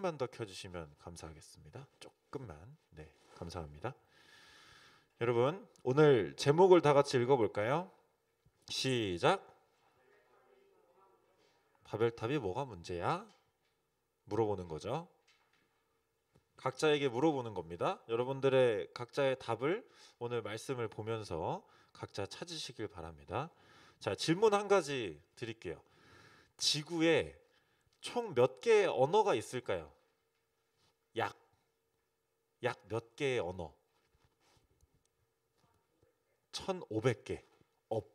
조금만 더 켜주시면 감사하겠습니다. 조금만. 네, 감사합니다. 여러분, 오늘 제목을 다 같이 읽어볼까요? 시작. 바벨탑이 뭐가 문제야? 물어보는 거죠. 각자에게 물어보는 겁니다. 여러분들의 각자의 답을 오늘 말씀을 보면서 각자 찾으시길 바랍니다. 자, 질문 한 가지 드릴게요. 지구에 총 몇 개의 언어가 있을까요? 약 몇 개의 언어? 1,500개. 업.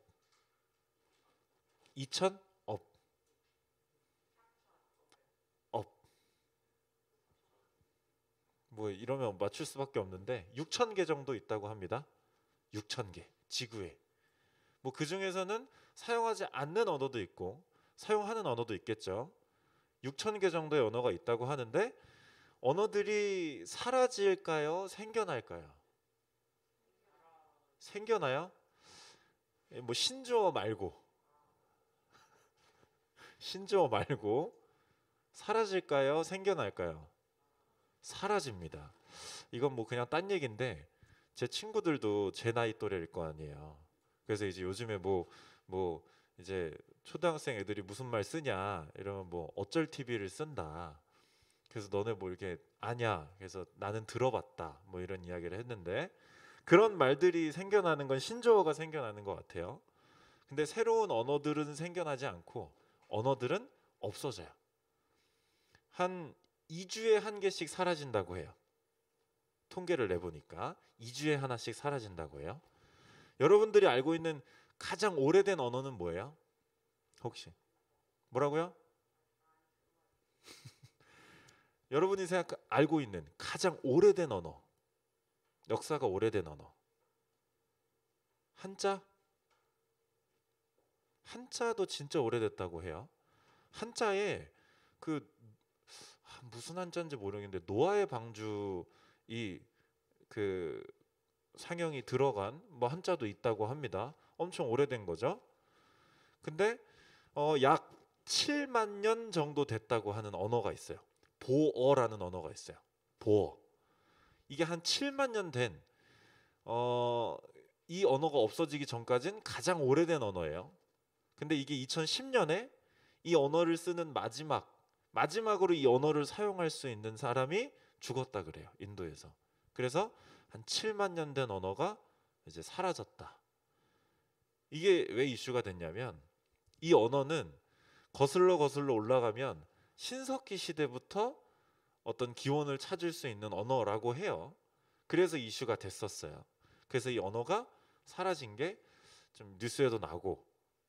2,000? 업. 업. 뭐 이러면 맞출 수밖에 없는데 6,000개 정도 있다고 합니다. 6,000개. 지구에. 뭐 그 중에서는 사용하지 않는 언어도 있고 사용하는 언어도 있겠죠. 6,000개 정도의 언어가 있다고 하는데 언어들이 사라질까요? 생겨날까요? 생겨나요? 뭐 신조어 말고 사라질까요? 생겨날까요? 사라집니다. 이건 뭐 그냥 딴 얘기인데 제 친구들도 제 나이 또래일 거 아니에요. 그래서 이제 요즘에 뭐 이제 초등학생 애들이 무슨 말 쓰냐 이러면 뭐 어쩔 TV를 쓴다. 그래서 너네 뭐 이렇게 아냐. 그래서 나는 들어봤다. 뭐 이런 이야기를 했는데 그런 말들이 생겨나는 건 신조어가 생겨나는 것 같아요. 근데 새로운 언어들은 생겨나지 않고 언어들은 없어져요. 한 2주에 한 개씩 사라진다고 해요. 통계를 내보니까 2주에 하나씩 사라진다고 해요. 여러분들이 알고 있는 가장 오래된 언어는 뭐예요? 혹시 뭐라고요? 여러분이 알고 있는 가장 오래된 언어, 역사가 오래된 언어. 한자? 한자도 진짜 오래됐다고 해요. 한자에 그 무슨 한자인지 모르겠는데 노아의 방주 그 상형이 들어간 뭐 한자도 있다고 합니다. 엄청 오래된 거죠. 근데 약 7만 년 정도 됐다고 하는 언어가 있어요. 보어라는 언어가 있어요. 보어. 이게 한 7만 년 된 이 언어가 없어지기 전까지는 가장 오래된 언어예요. 근데 이게 2010년에 이 언어를 쓰는 마지막으로 이 언어를 사용할 수 있는 사람이 죽었다 그래요. 인도에서. 그래서 한 7만 년 된 언어가 이제 사라졌다. 이게 왜 이슈가 됐냐면 이 언어는 거슬러 올라가면 신석기 시대부터 어떤 기원을 찾을 수 있는 언어라고 해요. 그래서 이슈가 됐었어요. 그래서 이 언어가 사라진 게 좀 뉴스에도 나고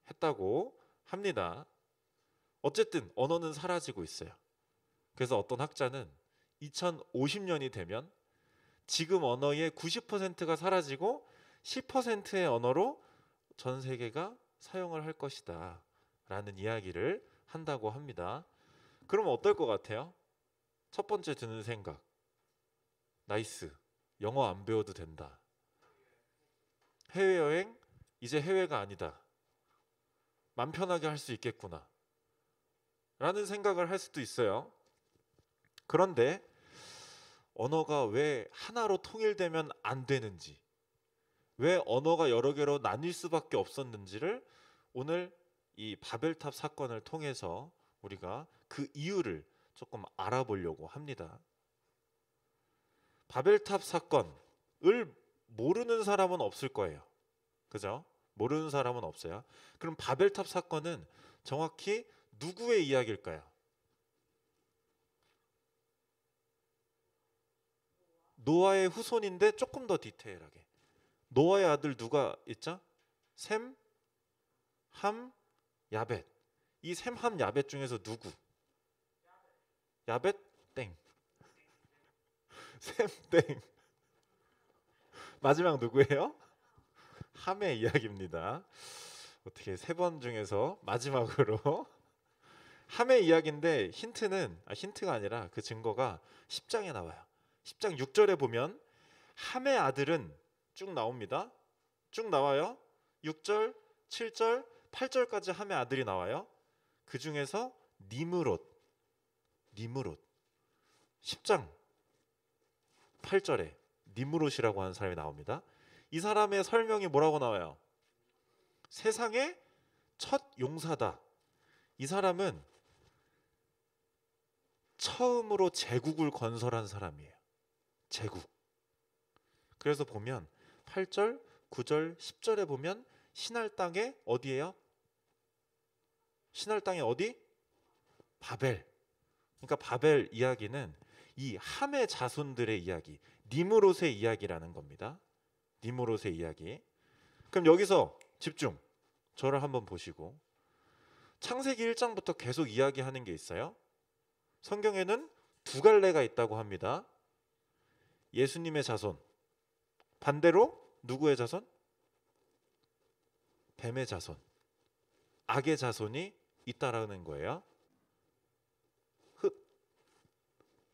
했다고 합니다. 어쨌든 언어는 사라지고 있어요. 그래서 어떤 학자는 2050년이 되면 지금 언어의 90%가 사라지고 10%의 언어로 전 세계가 사용을 할 것이다 라는 이야기를 한다고 합니다. 그러면 어떨 것 같아요? 첫 번째 드는 생각, 나이스, 영어 안 배워도 된다. 해외여행 이제 해외가 아니다. 맘 편하게 할 수 있겠구나 라는 생각을 할 수도 있어요. 그런데 언어가 왜 하나로 통일되면 안 되는지, 왜 언어가 여러 개로 나뉠 수밖에 없었는지를 오늘 이 바벨탑 사건을 통해서 우리가 그 이유를 조금 알아보려고 합니다. 바벨탑 사건을 모르는 사람은 없을 거예요. 그죠? 모르는 사람은 없어요. 그럼 바벨탑 사건은 정확히 누구의 이야기일까요? 노아의 후손인데 조금 더 디테일하게. 노아의 아들 누가 있죠? 셈, 함, 야벳. 이 셈, 함, 야벳 중에서 누구? 야벳 땡. 셈 땡. 마지막 누구예요? 함의 이야기입니다. 어떻게 세 번 중에서 마지막으로 함의 이야기인데 힌트가 아니라 그 증거가 10장에 나와요. 10장 6절에 보면 함의 아들은 쭉 나옵니다. 쭉 나와요. 6절, 7절, 8절까지 함의 아들이 나와요. 그 중에서 니므롯. 10장 8절에 니므롯이라고 하는 사람이 나옵니다. 이 사람의 설명이 뭐라고 나와요? 세상의 첫 용사다. 이 사람은 처음으로 제국을 건설한 사람이에요. 제국. 그래서 보면 8절, 9절, 10절에 보면 신할 땅에 어디예요? 신할 땅에 어디? 바벨. 그러니까 바벨 이야기는 이 함의 자손들의 이야기, 니므롯의 이야기라는 겁니다. 니므롯의 이야기. 그럼 여기서 집중. 저를 한번 보시고 창세기 1장부터 계속 이야기하는 게 있어요. 성경에는 두 갈래가 있다고 합니다. 예수님의 자손, 반대로 누구의 자손? 뱀의 자손, 악의 자손이 있다라는 거예요.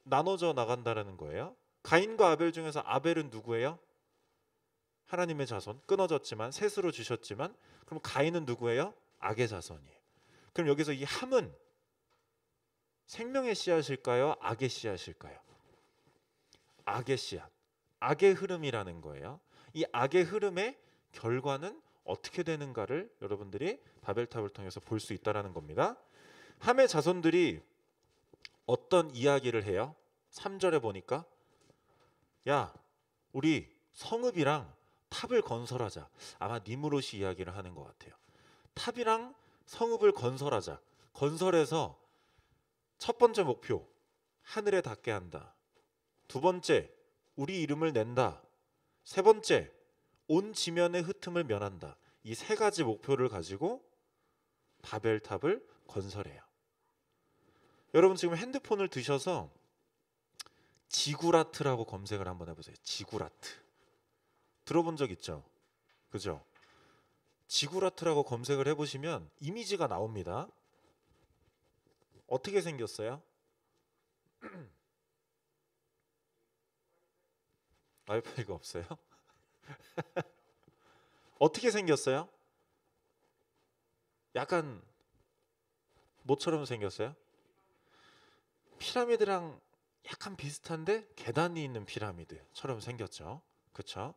나눠져 나간다라는 거예요. 가인과 아벨 중에서 아벨은 누구예요? 하나님의 자손, 끊어졌지만 셋으로 주셨지만, 그럼 가인은 누구예요? 악의 자손이에요. 그럼 여기서 이 함은 생명의 씨앗일까요? 악의 씨앗일까요? 악의 씨앗, 악의 흐름이라는 거예요. 이 악의 흐름의 결과는 어떻게 되는가를 여러분들이 바벨탑을 통해서 볼 수 있다는 겁니다. 함의 자손들이 어떤 이야기를 해요? 3절에 보니까 야, 우리 성읍이랑 탑을 건설하자. 아마 니므롯이 이야기를 하는 것 같아요. 탑이랑 성읍을 건설하자. 건설해서 첫 번째 목표, 하늘에 닿게 한다. 두 번째, 우리 이름을 낸다. 세 번째, 온 지면의 흩음을 면한다. 이 세 가지 목표를 가지고 바벨탑을 건설해요. 여러분 지금 핸드폰을 드셔서 지구라트라고 검색을 한번 해보세요. 지구라트. 들어본 적 있죠? 그죠? 지구라트라고 검색을 해보시면 이미지가 나옵니다. 어떻게 생겼어요? 와이파이가 없어요? 어떻게 생겼어요? 약간 뭐처럼 생겼어요? 피라미드랑 약간 비슷한데 계단이 있는 피라미드처럼 생겼죠. 그렇죠?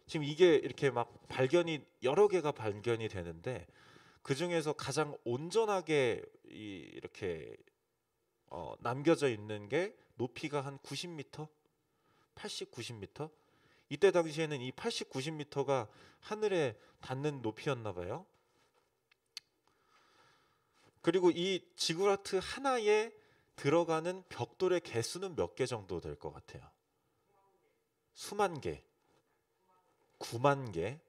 지금 이게 이렇게 막 발견이 여러 개가 발견이 되는데 그 중에서 가장 온전하게 이렇게 남겨져 있는 게 높이가 한 90m, 80, 90m. 이때 당시에는 이 80, 90m가 하늘에 닿는 높이였나 봐요. 그리고 이 지구라트 하나에 들어가는 벽돌의 개수는 몇 개 정도 될 것 같아요? 수만 개, 9만 개,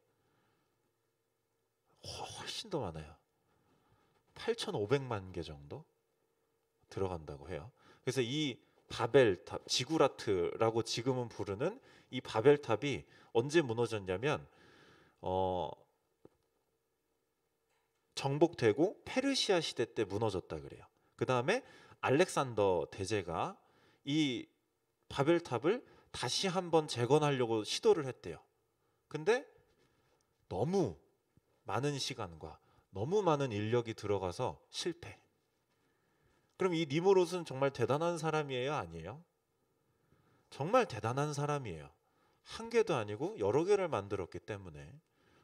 훨씬 더 많아요. 8,500만 개 정도 들어간다고 해요. 그래서 이 바벨탑, 지구라트라고 지금은 부르는 이 바벨탑이 언제 무너졌냐면 정복되고 페르시아 시대 때 무너졌다 그래요. 그 다음에 알렉산더 대제가 이 바벨탑을 다시 한번 재건하려고 시도를 했대요. 근데 너무 많은 시간과 너무 많은 인력이 들어가서 실패. 그럼 이 니므롯은 정말 대단한 사람이에요? 아니에요? 정말 대단한 사람이에요. 한 개도 아니고 여러 개를 만들었기 때문에,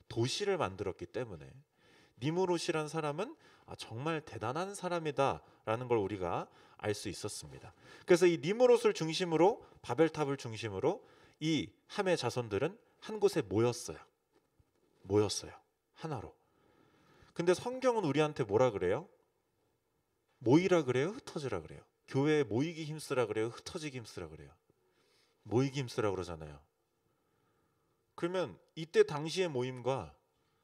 도시를 만들었기 때문에 니므롯이란 사람은 정말 대단한 사람이다라는 걸 우리가 알 수 있었습니다. 그래서 이 니므롯을 중심으로, 바벨탑을 중심으로 이 함의 자손들은 한 곳에 모였어요. 하나로. 근데 성경은 우리한테 뭐라 그래요? 모이라 그래요? 흩어지라 그래요? 교회에 모이기 힘쓰라 그래요? 흩어지기 힘쓰라 그래요? 모이기 힘쓰라 그러잖아요. 그러면 이때 당시의 모임과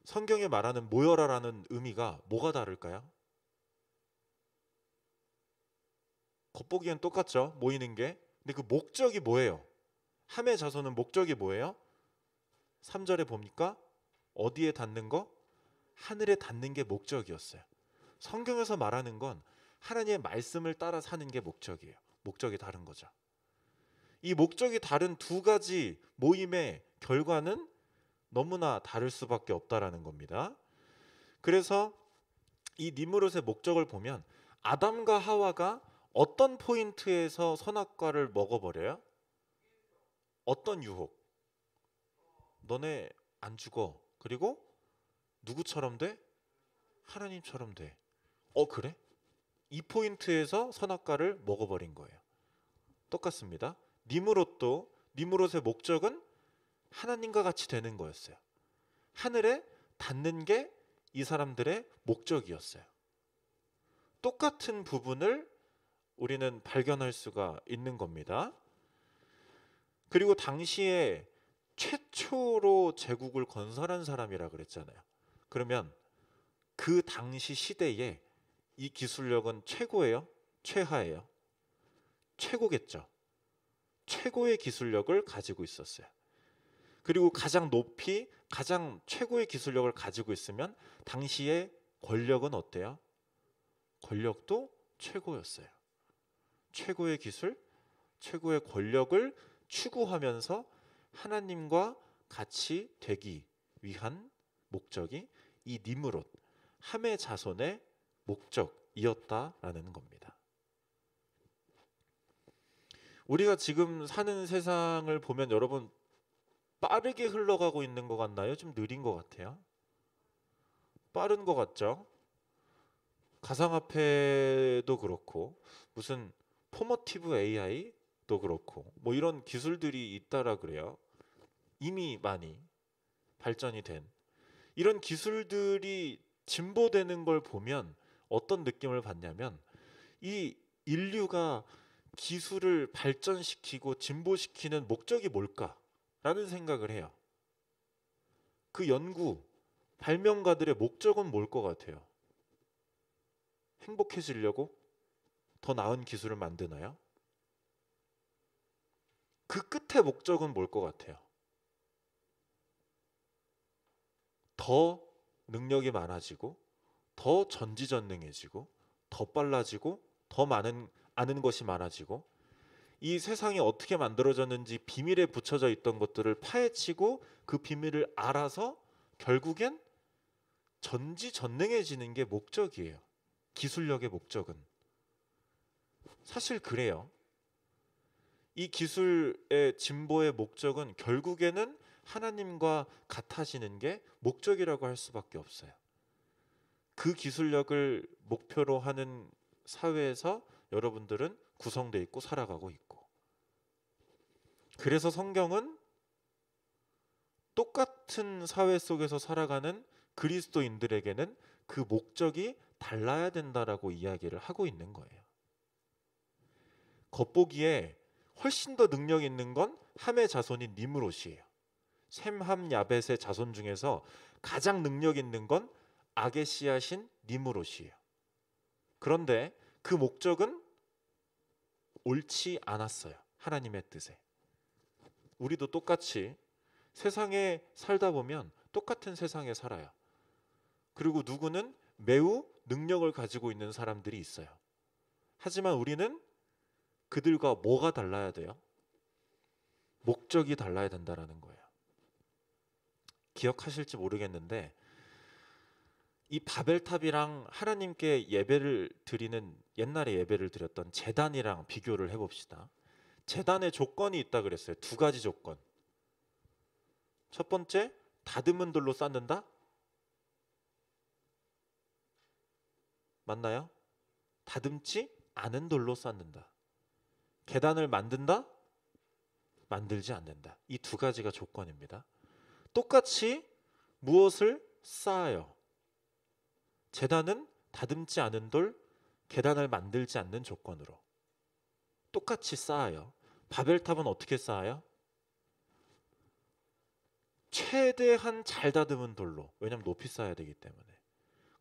성경에 말하는 모여라라는 의미가 뭐가 다를까요? 겉보기엔 똑같죠, 모이는 게. 근데 그 목적이 뭐예요? 함의 자손은 목적이 뭐예요? 3절에 보니까 어디에 닿는 거? 하늘에 닿는 게 목적이었어요. 성경에서 말하는 건 하나님의 말씀을 따라 사는 게 목적이에요. 목적이 다른 거죠. 이 목적이 다른 두 가지 모임의 결과는 너무나 다를 수밖에 없다라는 겁니다. 그래서 이 니므롯의 목적을 보면 아담과 하와가 어떤 포인트에서 선악과를 먹어버려요? 어떤 유혹? 너네 안 죽어. 그리고 누구처럼 돼? 하나님처럼 돼. 그래? 이 포인트에서 선악과를 먹어버린 거예요. 똑같습니다. 니무롯의 목적은 하나님과 같이 되는 거였어요. 하늘에 닿는 게 이 사람들의 목적이었어요. 똑같은 부분을 우리는 발견할 수가 있는 겁니다. 그리고 당시에 최초로 제국을 건설한 사람이라 그랬잖아요. 그러면 그 당시 시대에 이 기술력은 최고예요? 최하예요? 최고겠죠. 최고의 기술력을 가지고 있었어요. 그리고 가장 높이 가장 최고의 기술력을 가지고 있으면 당시의 권력은 어때요? 권력도 최고였어요. 최고의 기술, 최고의 권력을 추구하면서 하나님과 같이 되기 위한 목적이 이 니므롯, 함의 자손의 목적이었다라는 겁니다. 우리가 지금 사는 세상을 보면 여러분 빠르게 흘러가고 있는 것 같나요? 좀 느린 것 같아요. 빠른 것 같죠? 가상화폐도 그렇고 무슨 포머티브 AI도 그렇고 뭐 이런 기술들이 있다라 그래요. 이미 많이 발전이 된 이런 기술들이 진보되는 걸 보면 어떤 느낌을 받냐면 이 인류가 기술을 발전시키고 진보시키는 목적이 뭘까라는 생각을 해요. 그 연구, 발명가들의 목적은 뭘 것 같아요? 행복해지려고 더 나은 기술을 만드나요? 그 끝의 목적은 뭘 것 같아요? 더 능력이 많아지고 더 전지전능해지고 더 빨라지고 더 많은 아는 것이 많아지고 이 세상이 어떻게 만들어졌는지 비밀에 붙여져 있던 것들을 파헤치고 그 비밀을 알아서 결국엔 전지전능해지는 게 목적이에요. 기술력의 목적은. 사실 그래요. 이 기술의 진보의 목적은 결국에는 하나님과 같아지는 게 목적이라고 할 수밖에 없어요. 그 기술력을 목표로 하는 사회에서 여러분들은 구성되어 있고 살아가고 있고. 그래서 성경은 똑같은 사회 속에서 살아가는 그리스도인들에게는 그 목적이 달라야 된다라고 이야기를 하고 있는 거예요. 겉보기에 훨씬 더 능력 있는 건 함의 자손인 니므롯이에요. 셈, 함, 야벳의 자손 중에서 가장 능력 있는 건 악의 씨앗인 니므롯이에요. 그런데 그 목적은 옳지 않았어요. 하나님의 뜻에. 우리도 똑같이 세상에 살다 보면 똑같은 세상에 살아요. 그리고 누구는 매우 능력을 가지고 있는 사람들이 있어요. 하지만 우리는 그들과 뭐가 달라야 돼요? 목적이 달라야 된다라는 거예요. 기억하실지 모르겠는데 이 바벨탑이랑 하나님께 예배를 드리는 옛날에 예배를 드렸던 제단이랑 비교를 해봅시다. 제단의 조건이 있다 그랬어요. 두 가지 조건. 첫 번째, 다듬은 돌로 쌓는다? 맞나요? 다듬지 않은 돌로 쌓는다. 계단을 만든다? 만들지 않는다. 이 두 가지가 조건입니다. 똑같이 무엇을 쌓아요? 제단은 다듬지 않은 돌, 계단을 만들지 않는 조건으로 똑같이 쌓아요. 바벨탑은 어떻게 쌓아요? 최대한 잘 다듬은 돌로. 왜냐하면 높이 쌓아야 되기 때문에.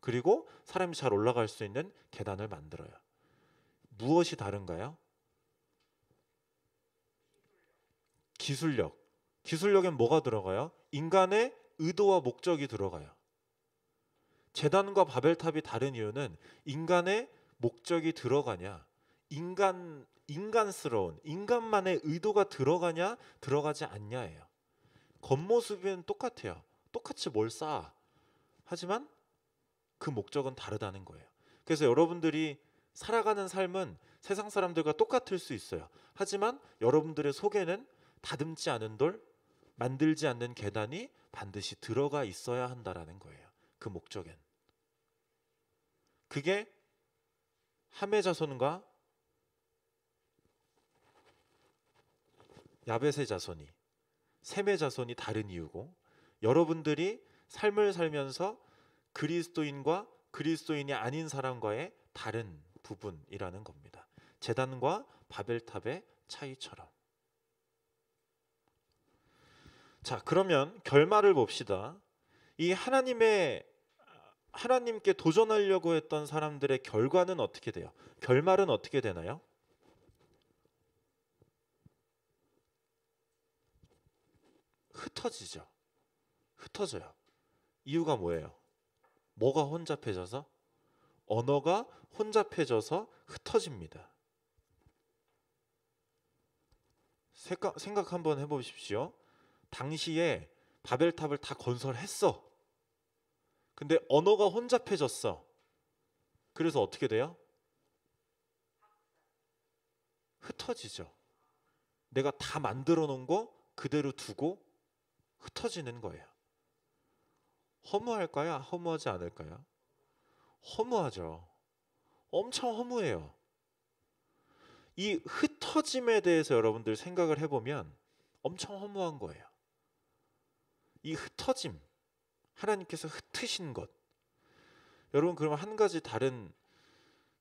그리고 사람이 잘 올라갈 수 있는 계단을 만들어요. 무엇이 다른가요? 기술력. 기술력엔 뭐가 들어가요? 인간의 의도와 목적이 들어가요. 제단과 바벨탑이 다른 이유는 인간의 목적이 들어가냐, 인간스러운 인간만의 의도가 들어가냐 들어가지 않냐예요. 겉모습은 똑같아요. 똑같이 뭘 쌓아. 하지만 그 목적은 다르다는 거예요. 그래서 여러분들이 살아가는 삶은 세상 사람들과 똑같을 수 있어요. 하지만 여러분들의 속에는 다듬지 않은 돌, 만들지 않는 계단이 반드시 들어가 있어야 한다라는 거예요. 그 목적엔. 그게 함의 자손과 야벳의 자손이, 셈의 자손이 다른 이유고, 여러분들이 삶을 살면서 그리스도인과 그리스도인이 아닌 사람과의 다른 부분이라는 겁니다. 제단과 바벨탑의 차이처럼. 자, 그러면 결말을 봅시다. 이 하나님께 도전하려고 했던 사람들의 결과는 어떻게 돼요? 결말은 어떻게 되나요? 흩어지죠. 흩어져요. 이유가 뭐예요? 뭐가 혼잡해져서? 언어가 혼잡해져서 흩어집니다. 생각 한번 해보십시오. 당시에 바벨탑을 다 건설했어. 근데 언어가 혼잡해졌어. 그래서 어떻게 돼요? 흩어지죠. 내가 다 만들어 놓은 거 그대로 두고 흩어지는 거예요. 허무할까요? 허무하지 않을까요? 허무하죠. 엄청 허무해요. 이 흩어짐에 대해서 여러분들 생각을 해보면 엄청 허무한 거예요. 이 흩어짐, 하나님께서 흩으신 것. 여러분, 그러면 한 가지 다른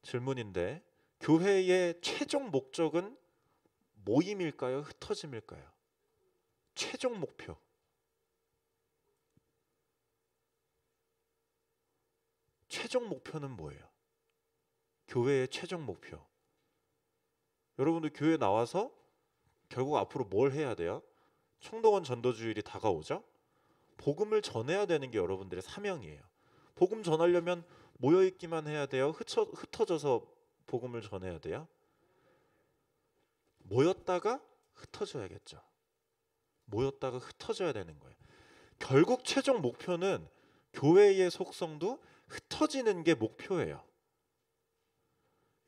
질문인데, 교회의 최종 목적은 모임일까요? 흩어짐일까요? 최종 목표. 최종 목표는 뭐예요? 교회의 최종 목표. 여러분들 교회 나와서 결국 앞으로 뭘 해야 돼요? 총동원 전도주일이 다가오죠? 복음을 전해야 되는 게 여러분들의 사명이에요. 복음 전하려면 모여있기만 해야 돼요? 흩어져서 복음을 전해야 돼요? 모였다가 흩어져야겠죠. 모였다가 흩어져야 되는 거예요. 결국 최종 목표는 교회의 속성도 흩어지는 게 목표예요.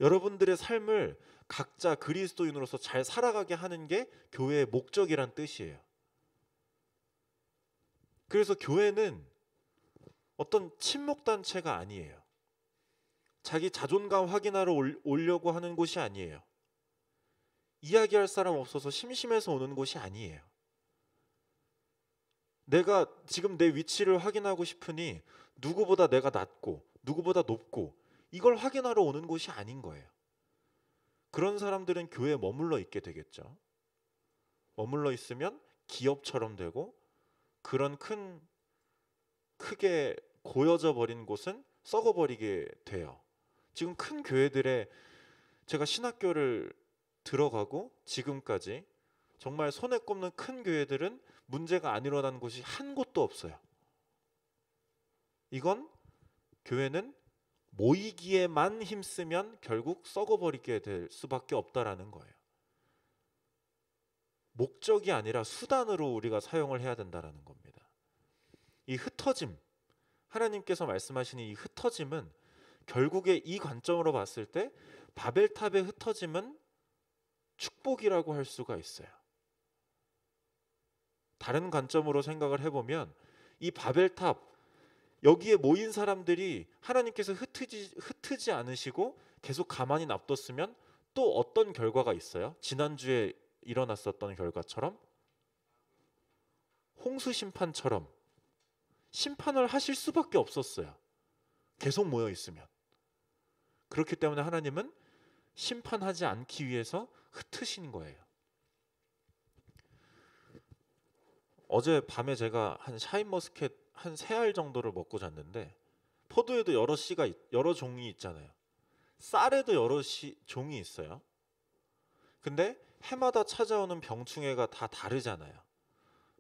여러분들의 삶을 각자 그리스도인으로서 잘 살아가게 하는 게 교회의 목적이란 뜻이에요. 그래서 교회는 어떤 친목단체가 아니에요. 자기 자존감 확인하러 오려고 하는 곳이 아니에요. 이야기할 사람 없어서 심심해서 오는 곳이 아니에요. 내가 지금 내 위치를 확인하고 싶으니 누구보다 내가 낫고 누구보다 높고 이걸 확인하러 오는 곳이 아닌 거예요. 그런 사람들은 교회에 머물러 있게 되겠죠. 머물러 있으면 기업처럼 되고, 그런 크게 고여져 버린 곳은 썩어버리게 돼요. 지금 큰 교회들의, 제가 신학교를 들어가고 지금까지 정말 손에 꼽는 큰 교회들은 문제가 안 일어나는 곳이 한 곳도 없어요. 이건 교회는 모이기에만 힘쓰면 결국 썩어버리게 될 수밖에 없다라는 거예요. 목적이 아니라 수단으로 우리가 사용을 해야 된다라는 겁니다. 이 흩어짐, 하나님께서 말씀하시는 이 흩어짐은 결국에 이 관점으로 봤을 때 바벨탑의 흩어짐은 축복이라고 할 수가 있어요. 다른 관점으로 생각을 해보면 이 바벨탑, 여기에 모인 사람들이 하나님께서 흩트지 않으시고 계속 가만히 놔뒀으면 또 어떤 결과가 있어요? 지난주에 일어났었던 결과처럼 홍수 심판처럼 심판을 하실 수밖에 없었어요. 계속 모여 있으면. 그렇기 때문에 하나님은 심판하지 않기 위해서 흩으신 거예요. 어제 밤에 제가 한 샤인머스켓 한 3알 정도를 먹고 잤는데, 포도에도 여러 종이 있잖아요. 쌀에도 여러 종이 있어요. 근데 해마다 찾아오는 병충해가 다 다르잖아요.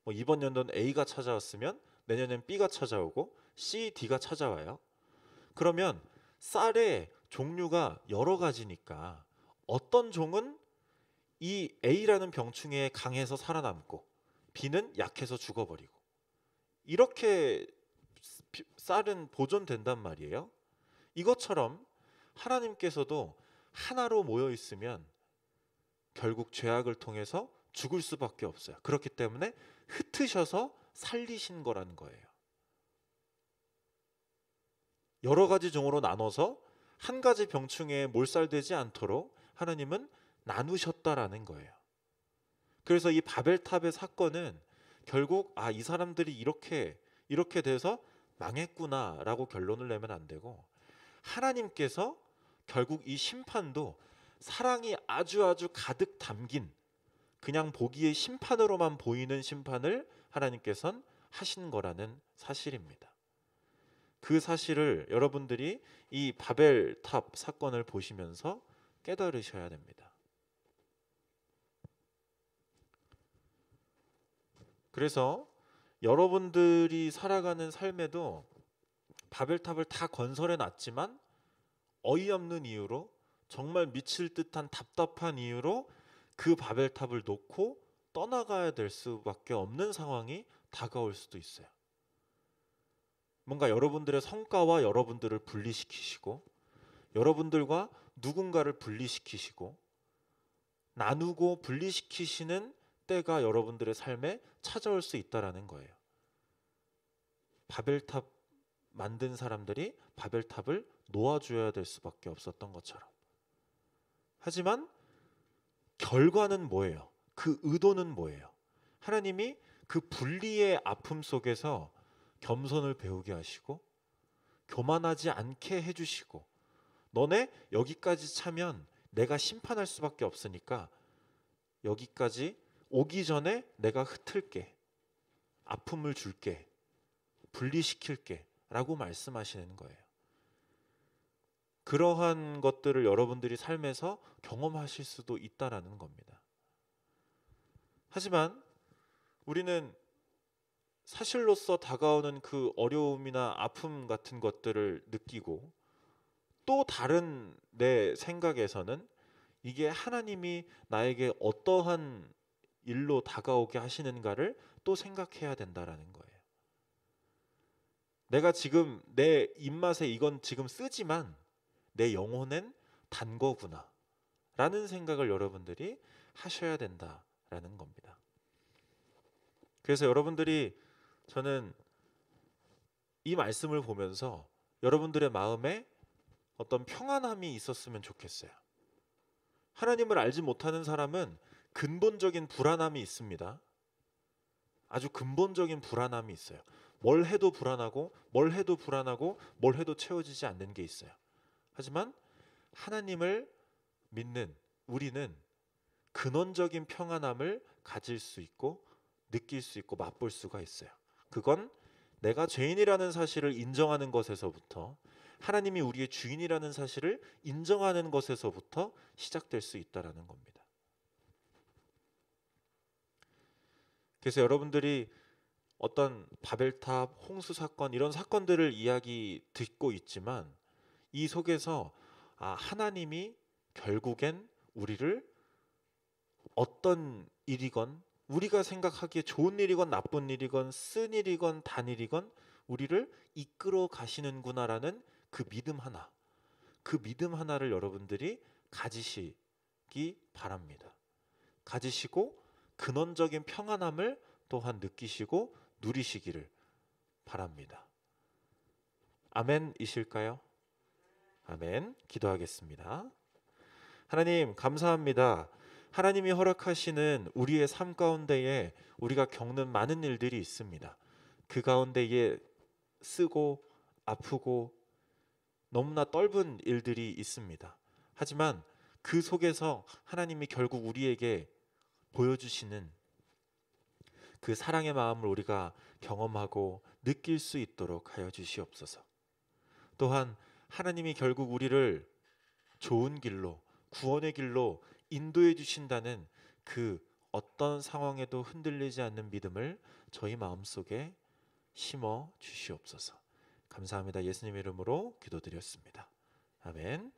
뭐 이번 연도는 A가 찾아왔으면 내년엔 B가 찾아오고 C, D가 찾아와요. 그러면 쌀의 종류가 여러 가지니까 어떤 종은 이 A라는 병충해에 강해서 살아남고 B는 약해서 죽어버리고, 이렇게 쌀은 보존된단 말이에요. 이것처럼 하나님께서도 하나로 모여 있으면 결국 죄악을 통해서 죽을 수밖에 없어요. 그렇기 때문에 흩으셔서 살리신 거라는 거예요. 여러 가지 종으로 나눠서 한 가지 병충해에 몰살되지 않도록 하나님은 나누셨다라는 거예요. 그래서 이 바벨탑의 사건은 결국 이 사람들이 이렇게 돼서 망했구나라고 결론을 내면 안 되고, 하나님께서 결국 이 심판도 사랑이 아주 가득 담긴, 그냥 보기에 심판으로만 보이는 심판을 하나님께서는 하신 거라는 사실입니다. 그 사실을 여러분들이 이 바벨탑 사건을 보시면서 깨달으셔야 됩니다. 그래서 여러분들이 살아가는 삶에도 바벨탑을 다 건설해 놨지만 어이없는 이유로, 정말 미칠 듯한 답답한 이유로 그 바벨탑을 놓고 떠나가야 될 수밖에 없는 상황이 다가올 수도 있어요. 뭔가 여러분들의 성과와 여러분들을 분리시키시고, 여러분들과 누군가를 분리시키시고, 나누고 분리시키시는 때가 여러분들의 삶에 찾아올 수 있다라는 거예요. 바벨탑 만든 사람들이 바벨탑을 놓아줘야 될 수밖에 없었던 것처럼. 하지만 결과는 뭐예요? 그 의도는 뭐예요? 하나님이 그 분리의 아픔 속에서 겸손을 배우게 하시고, 교만하지 않게 해주시고, 너네 여기까지 차면 내가 심판할 수밖에 없으니까 여기까지 오기 전에 내가 흩을게, 아픔을 줄게, 분리시킬게 라고 말씀하시는 거예요. 그러한 것들을 여러분들이 삶에서 경험하실 수도 있다라는 겁니다. 하지만 우리는 사실로서 다가오는 그 어려움이나 아픔 같은 것들을 느끼고, 또 다른 내 생각에서는 이게 하나님이 나에게 어떠한 일로 다가오게 하시는가를 또 생각해야 된다라는 거예요. 내가 지금 내 입맛에 이건 지금 쓰지만 내 영혼엔 단 거구나 라는 생각을 여러분들이 하셔야 된다라는 겁니다. 그래서 여러분들이, 저는 이 말씀을 보면서 여러분들의 마음에 어떤 평안함이 있었으면 좋겠어요. 하나님을 알지 못하는 사람은 근본적인 불안함이 있습니다. 아주 근본적인 불안함이 있어요. 뭘 해도 불안하고 뭘 해도 불안하고 뭘 해도 채워지지 않는 게 있어요. 하지만 하나님을 믿는 우리는 근원적인 평안함을 가질 수 있고 느낄 수 있고 맛볼 수가 있어요. 그건 내가 죄인이라는 사실을 인정하는 것에서부터, 하나님이 우리의 주인이라는 사실을 인정하는 것에서부터 시작될 수 있다라는 겁니다. 그래서 여러분들이 어떤 바벨탑, 홍수 사건, 이런 사건들을 이야기 듣고 있지만 이 속에서 하나님이 결국엔 우리를 어떤 일이건, 우리가 생각하기에 좋은 일이건 나쁜 일이건 쓴 일이건 단 일이건 우리를 이끌어 가시는구나라는 그 믿음 하나, 그 믿음 하나를 여러분들이 가지시기 바랍니다. 가지시고 근원적인 평안함을 또한 느끼시고 누리시기를 바랍니다. 아멘이실까요? 아멘. 기도하겠습니다. 하나님 감사합니다. 하나님이 허락하시는 우리의 삶 가운데에 우리가 겪는 많은 일들이 있습니다. 그 가운데에 쓰고 아프고 너무나 떫은 일들이 있습니다. 하지만 그 속에서 하나님이 결국 우리에게 보여주시는 그 사랑의 마음을 우리가 경험하고 느낄 수 있도록 하여 주시옵소서. 또한 하나님이 결국 우리를 좋은 길로, 구원의 길로 인도해 주신다는 그 어떤 상황에도 흔들리지 않는 믿음을 저희 마음속에 심어 주시옵소서. 감사합니다. 예수님 이름으로 기도드렸습니다. 아멘.